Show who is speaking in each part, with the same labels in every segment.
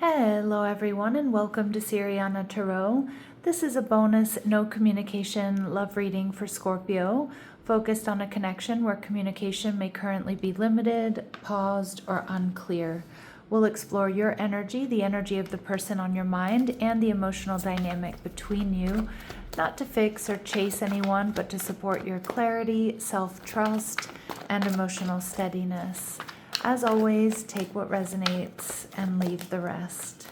Speaker 1: Hello everyone and welcome to Siriana Tarot. This is a bonus no communication love reading for Scorpio, focused on a connection where communication may currently be limited, paused, or unclear. We'll explore your energy, the energy of the person on your mind, and the emotional dynamic between you, not to fix or chase anyone, but to support your clarity, self-trust, and emotional steadiness. As always, take what resonates and leave the rest.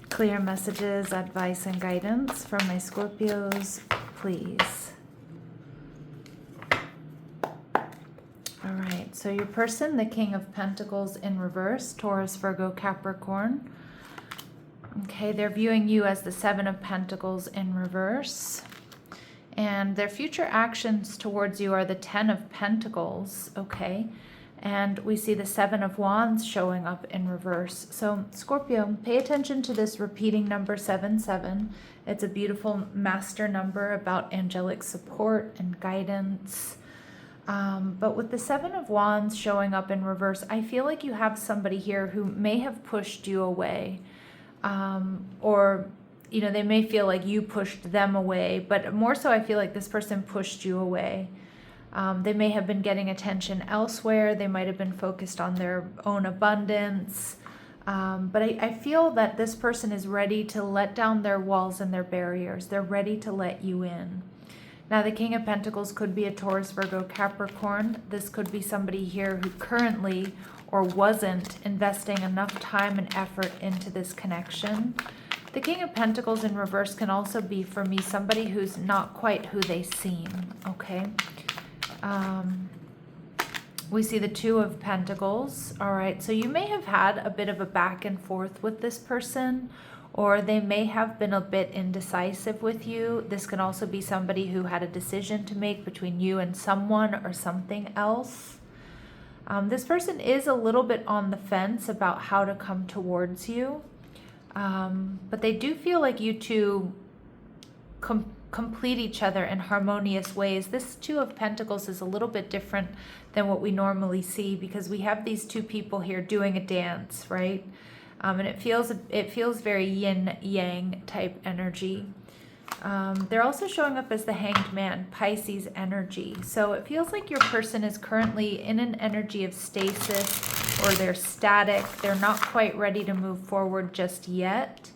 Speaker 1: Clear messages, advice, and guidance from my Scorpios, please. All right, so your person, the King of Pentacles in reverse, Taurus, Virgo, Capricorn. Okay, they're viewing you as the Seven of Pentacles in reverse. And their future actions towards you are the Ten of Pentacles, okay? And we see the Seven of Wands showing up in reverse. So Scorpio, pay attention to this repeating number 77. It's a beautiful master number about angelic support and guidance. But with the Seven of Wands showing up in reverse, I feel like you have somebody here who may have pushed you away, or they may feel like you pushed them away, but more so I feel like this person pushed you away. They may have been getting attention elsewhere. They might have been focused on their own abundance. But I feel that this person is ready to let down their walls and their barriers. They're ready to let you in. Now, the King of Pentacles could be a Taurus, Virgo, Capricorn. This could be somebody here who currently or wasn't investing enough time and effort into this connection. The King of Pentacles in reverse can also be, for me, somebody who's not quite who they seem, okay? We see the Two of Pentacles, all right? So you may have had a bit of a back and forth with this person, or they may have been a bit indecisive with you. This can also be somebody who had a decision to make between you and someone or something else. This person is a little bit on the fence about how to come towards you. But they do feel like you two complete each other in harmonious ways. This Two of Pentacles is a little bit different than what we normally see because we have these two people here doing a dance, right? And it feels very yin-yang type energy. They're also showing up as the Hanged Man, Pisces energy. So it feels like your person is currently in an energy of stasis, or they're static. They're not quite ready to move forward just yet.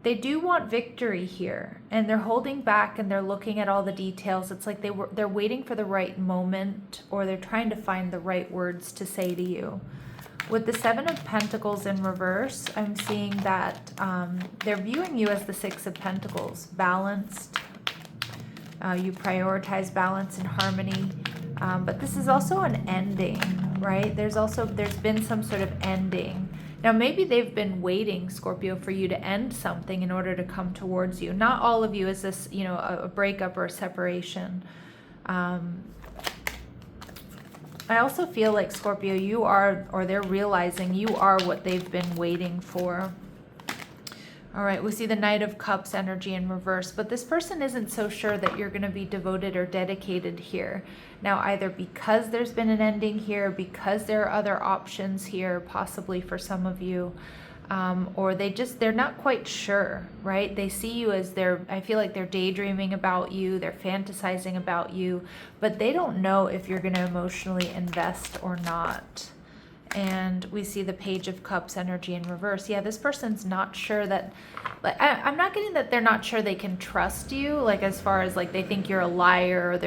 Speaker 1: They do want victory here, and they're holding back and they're looking at all the details. It's like they're waiting for the right moment, or they're trying to find the right words to say to you. With the Seven of Pentacles in reverse, I'm seeing that they're viewing you as the Six of Pentacles, balanced. You prioritize balance and harmony. But this is also an ending, right? There's been some sort of ending. Now, maybe they've been waiting, Scorpio, for you to end something in order to come towards you. Not all of you is this, a breakup or a separation. I also feel like, Scorpio, you are, or they're realizing you are what they've been waiting for. All right, we see the Knight of Cups energy in reverse, but this person isn't so sure that you're going to be devoted or dedicated here. Now, either because there's been an ending here, because there are other options here, possibly for some of you, or they're not quite sure, right? They see you as I feel like they're daydreaming about you, they're fantasizing about you, but they don't know if you're going to emotionally invest or not. And we see the Page of Cups energy in reverse. Yeah, this person's not sure that, I'm not getting that they're not sure they can trust you, like as far as like they think you're a liar,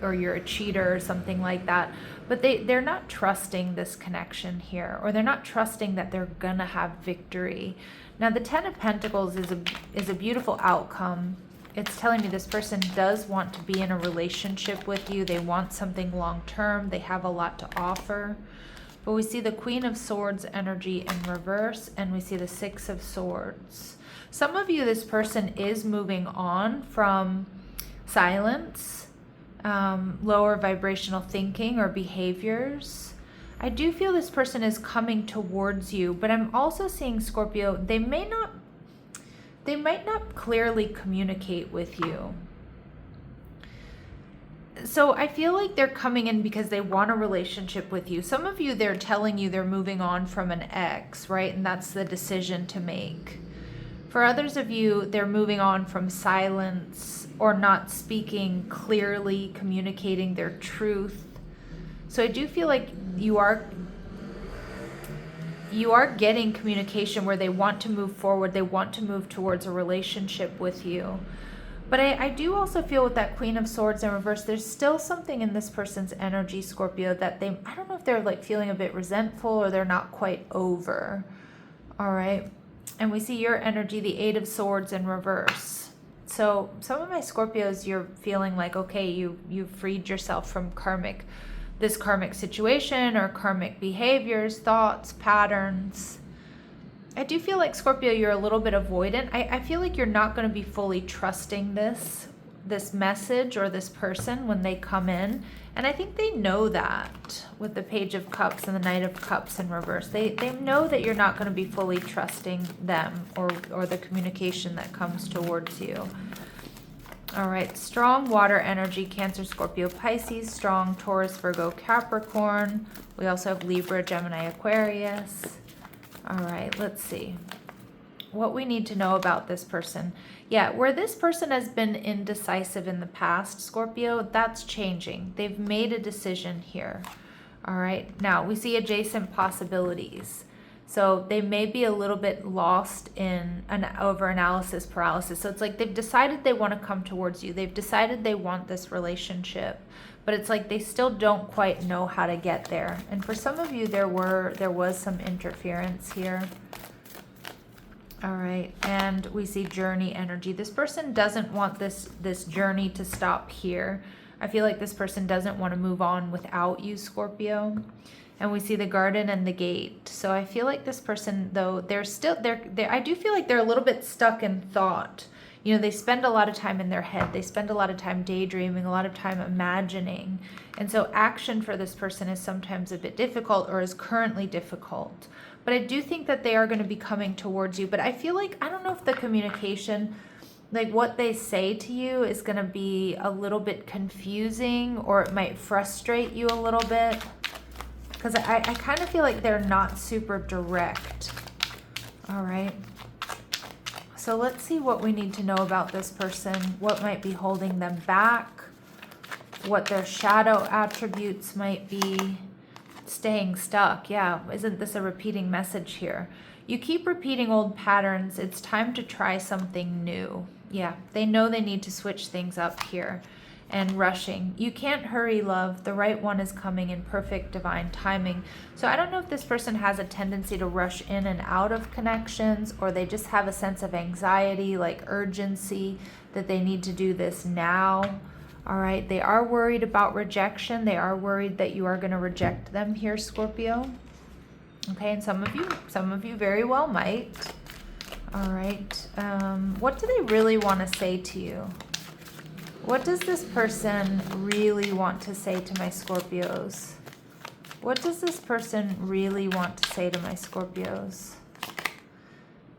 Speaker 1: or you're a cheater or something like that. But they're not trusting this connection here, or they're not trusting that they're gonna have victory. Now, the Ten of Pentacles is a beautiful outcome. It's telling me this person does want to be in a relationship with you. They want something long term. They have a lot to offer. But we see the Queen of Swords energy in reverse, and we see the Six of Swords. Some of you, this person is moving on from silence, lower vibrational thinking or behaviors. I do feel this person is coming towards you, but I'm also seeing, Scorpio, they might not clearly communicate with you. So I feel like they're coming in because they want a relationship with you. Some of you, they're telling you they're moving on from an ex, right? And that's the decision to make. For others of you, they're moving on from silence or not speaking clearly, communicating their truth. So I do feel like you are getting communication where they want to move forward. They want to move towards a relationship with you. But I do also feel with that Queen of Swords in reverse, there's still something in this person's energy, Scorpio, that I don't know if they're like feeling a bit resentful or they're not quite over. All right. And we see your energy, the Eight of Swords in reverse. So some of my Scorpios, you're feeling like, okay, you've freed yourself from this karmic situation or karmic behaviors, thoughts, patterns. I do feel like, Scorpio, you're a little bit avoidant. I feel like you're not going to be fully trusting this message or this person when they come in. And I think they know that with the Page of Cups and the Knight of Cups in reverse. They know that you're not going to be fully trusting them or the communication that comes towards you. All right, strong water energy, Cancer, Scorpio, Pisces, strong Taurus, Virgo, Capricorn. We also have Libra, Gemini, Aquarius. All right, let's see what we need to know about this person. Yeah, where this person has been indecisive in the past, Scorpio, that's changing. They've made a decision here. All right, now we see adjacent possibilities. So they may be a little bit lost in an over-analysis paralysis. So it's like they've decided they want to come towards you. They've decided they want this relationship, but it's like they still don't quite know how to get there. And for some of you, there was some interference here. All right, and we see journey energy. This person doesn't want this journey to stop here. I feel like this person doesn't want to move on without you, Scorpio. And we see the garden and the gate. So I feel like this person, though, I do feel like they're a little bit stuck in thought. You know, they spend a lot of time in their head. They spend a lot of time daydreaming, a lot of time imagining. And so action for this person is sometimes a bit difficult or is currently difficult. But I do think that they are going to be coming towards you. But I feel like, I don't know if the communication, like what they say to you is going to be a little bit confusing, or it might frustrate you a little bit. Because I kind of feel like they're not super direct. All right. So let's see what we need to know about this person. What might be holding them back. What their shadow attributes might be. Staying stuck. Yeah, isn't this a repeating message here? You keep repeating old patterns. It's time to try something new. Yeah, they know they need to switch things up here. And rushing. You can't hurry, love. The right one is coming in perfect divine timing. So I don't know if this person has a tendency to rush in and out of connections, or they just have a sense of anxiety, like urgency, that they need to do this now. All right, they are worried about rejection. They are worried that you are going to reject them here, Scorpio. Okay, and some of you very well might. All right, what do they really want to say to you? What does this person really want to say to my Scorpios? What does this person really want to say to my Scorpios?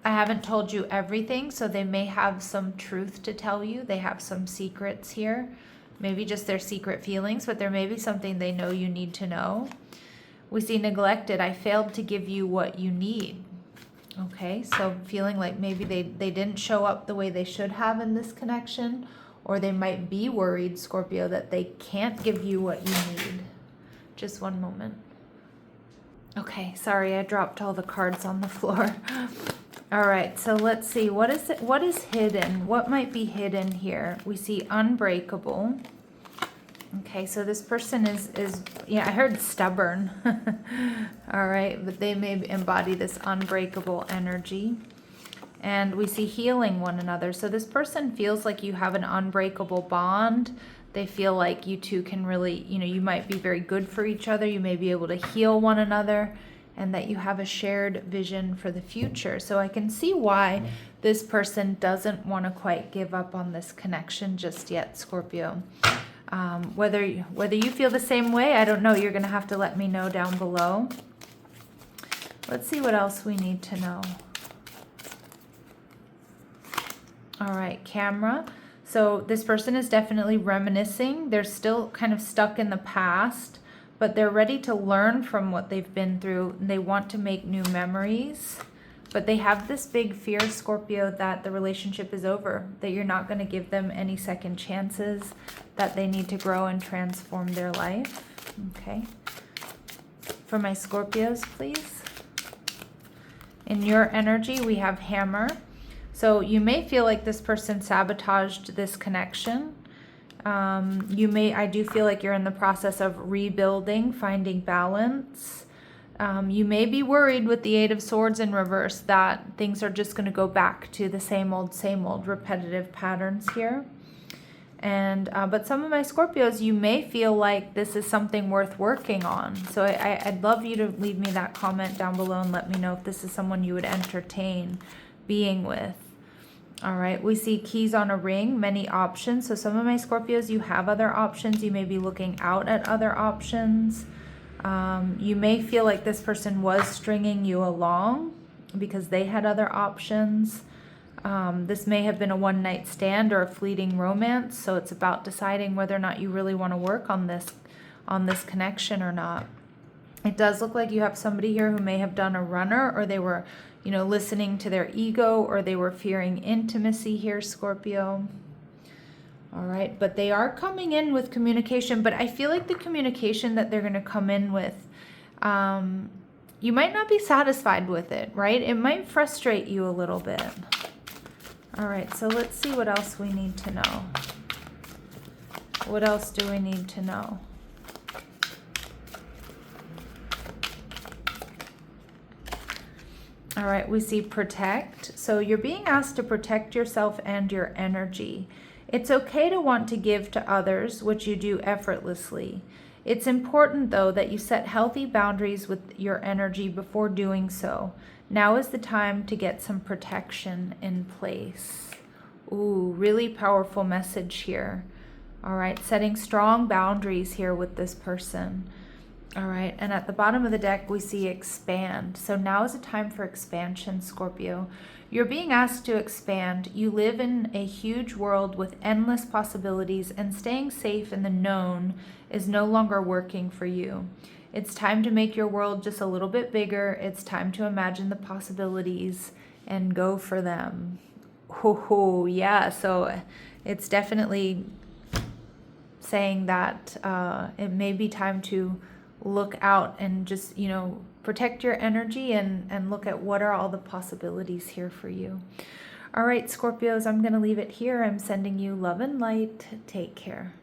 Speaker 1: I haven't told you everything, so they may have some truth to tell you. They have some secrets here. Maybe just their secret feelings, but there may be something they know you need to know. We see neglected. I failed to give you what you need. Okay, so feeling like maybe they didn't show up the way they should have in this connection. Or they might be worried, Scorpio, that they can't give you what you need. Just one moment. Okay, sorry, I dropped all the cards on the floor. All right, so let's see. What is hidden? What might be hidden here? We see unbreakable. Okay, so this person is yeah, I heard stubborn. All right, but they may embody this unbreakable energy. And we see healing one another. So this person feels like you have an unbreakable bond. They feel like you two can really, you might be very good for each other. You may be able to heal one another, and that you have a shared vision for the future. So I can see why this person doesn't want to quite give up on this connection just yet, Scorpio. Whether you feel the same way, I don't know. You're going to have to let me know down below. Let's see what else we need to know. All right, camera. So this person is definitely reminiscing. They're still kind of stuck in the past, but they're ready to learn from what they've been through. They want to make new memories, but they have this big fear, Scorpio, that the relationship is over, that you're not going to give them any second chances, that they need to grow and transform their life. Okay. For my Scorpios, please. In your energy, we have Hammer. So you may feel like this person sabotaged this connection. I do feel like you're in the process of rebuilding, finding balance. You may be worried with the Eight of Swords in reverse that things are just going to go back to the same old repetitive patterns here. And but some of my Scorpios, you may feel like this is something worth working on. So I'd love you to leave me that comment down below and let me know if this is someone you would entertain being with. All right, we see keys on a ring, many options. So some of my Scorpios, you have other options. You may be looking out at other options. You may feel like this person was stringing you along because they had other options. This may have been a one-night stand or a fleeting romance. So it's about deciding whether or not you really want to work on this connection or not. It does look like you have somebody here who may have done a runner, or they were, listening to their ego, or they were fearing intimacy here, Scorpio. All right, but they are coming in with communication, but I feel like the communication that they're going to come in with, you might not be satisfied with it, right? It might frustrate you a little bit. All right, so let's see what else we need to know. What else do we need to know? All right, we see protect. So you're being asked to protect yourself and your energy. It's okay to want to give to others, which you do effortlessly. It's important, though, that you set healthy boundaries with your energy before doing so. Now is the time to get some protection in place. Ooh, really powerful message here. All right, setting strong boundaries here with this person. All right, and at the bottom of the deck, we see expand. So now is a time for expansion, Scorpio. You're being asked to expand. You live in a huge world with endless possibilities, and staying safe in the known is no longer working for you. It's time to make your world just a little bit bigger. It's time to imagine the possibilities and go for them. Oh, yeah, so it's definitely saying that it may be time to look out and just, protect your energy and look at what are all the possibilities here for you. All right, Scorpios, I'm going to leave it here. I'm sending you love and light. Take care.